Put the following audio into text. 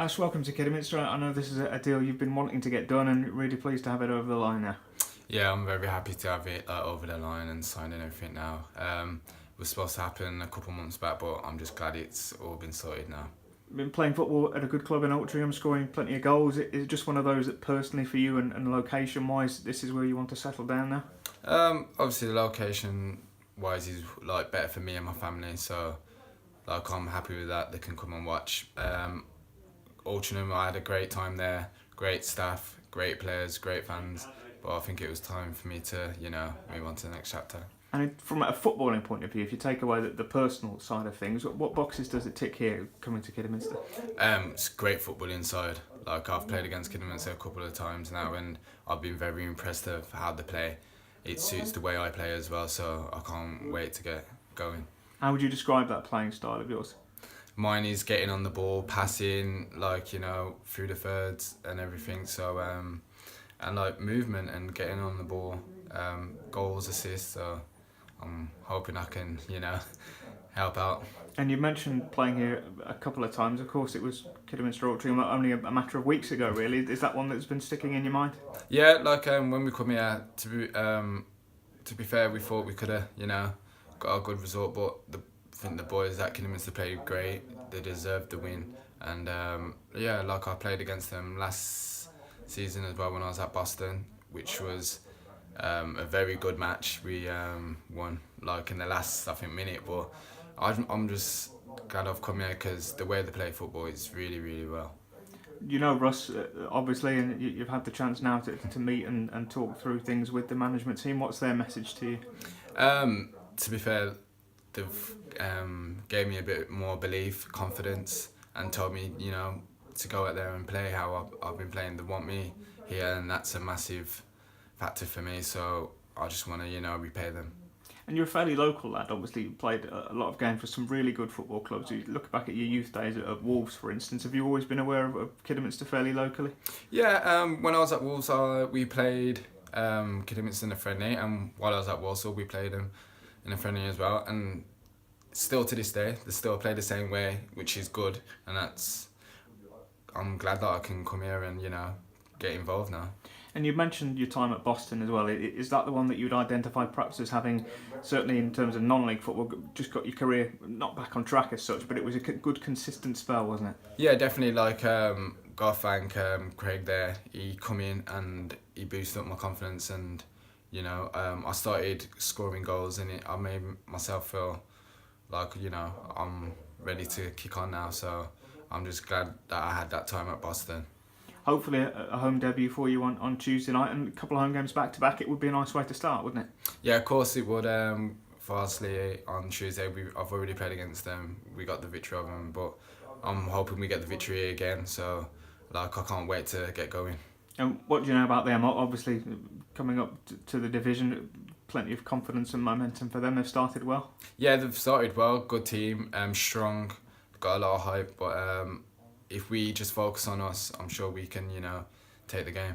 Ash, welcome to Kidderminster. I know this is a deal you've been wanting to get done and really pleased to have it over the line now. Yeah, I'm very happy to have it over the line and signing everything now. It was supposed to happen a couple months back, but I'm just glad it's all been sorted now. Been playing football at a good club in Altrincham, scoring plenty of goals. Is it just one of those that personally for you and location-wise, this is where you want to settle down now? Obviously the location-wise is better for me and my family, so I'm happy with that. They can come and watch. Altrincham, I had a great time there, great staff, great players, great fans, but I think it was time for me to, move on to the next chapter. And from a footballing point of view, if you take away the personal side of things, what boxes does it tick here coming to Kidderminster? It's great football inside. I've played against Kidderminster a couple of times now, and I've been very impressed of how they play. It suits the way I play as well, so I can't wait to get going. How would you describe that playing style of yours? Mine is getting on the ball, passing, through the thirds and everything. So, and movement and getting on the ball, goals, assists. So, I'm hoping I can, help out. And you mentioned playing here a couple of times. Of course, it was Kidderminster Altrincham only a matter of weeks ago, really. Is that one that's been sticking in your mind? Yeah, when we come here, to be fair, we thought we could have, got a good result, but I think the boys at Kidderminster played great. They deserved the win, and I played against them last season as well when I was at Boston, which was a very good match. We won in the last minute, but I'm just glad I've come here because the way they play football is really, really well. You know Russ, obviously, and you've had the chance now to meet and talk through things with the management team. What's their message to you? To be fair, they've gave me a bit more belief, confidence, and told me, to go out there and play how I've been playing. They want me here, and that's a massive factor for me. So I just want to, repay them. And you're a fairly local lad. Obviously, you played a lot of games for some really good football clubs. You look back at your youth days at Wolves, for instance. Have you always been aware of Kidderminster fairly locally? Yeah, when I was at Wolves, we played Kidderminster in a friendly, and while I was at Walsall, we played them in a friendly as well. And still to this day, they still play the same way, which is good. And I'm glad that I can come here and, get involved now. And you mentioned your time at Boston as well. Is that the one that you'd identify perhaps as having, certainly in terms of non-league football, just got your career not back on track as such, but it was a good consistent spell, wasn't it? Yeah, definitely. Gotta thank Craig there. He come in and he boosted up my confidence, and I started scoring goals, and I made myself feel I'm ready to kick on now. So I'm just glad that I had that time at Boston. Hopefully a home debut for you on Tuesday night, and a couple of home games back to back. It would be a nice way to start, wouldn't it? Yeah, of course it would. For Ashley on Tuesday, I've already played against them. We got the victory over them, but I'm hoping we get the victory again. So I can't wait to get going. And what do you know about them? Obviously, coming up to the division, plenty of confidence and momentum for them. They've started well. Yeah, they've started well. Good team, strong. Got a lot of hype, but if we just focus on us, I'm sure we can, take the game.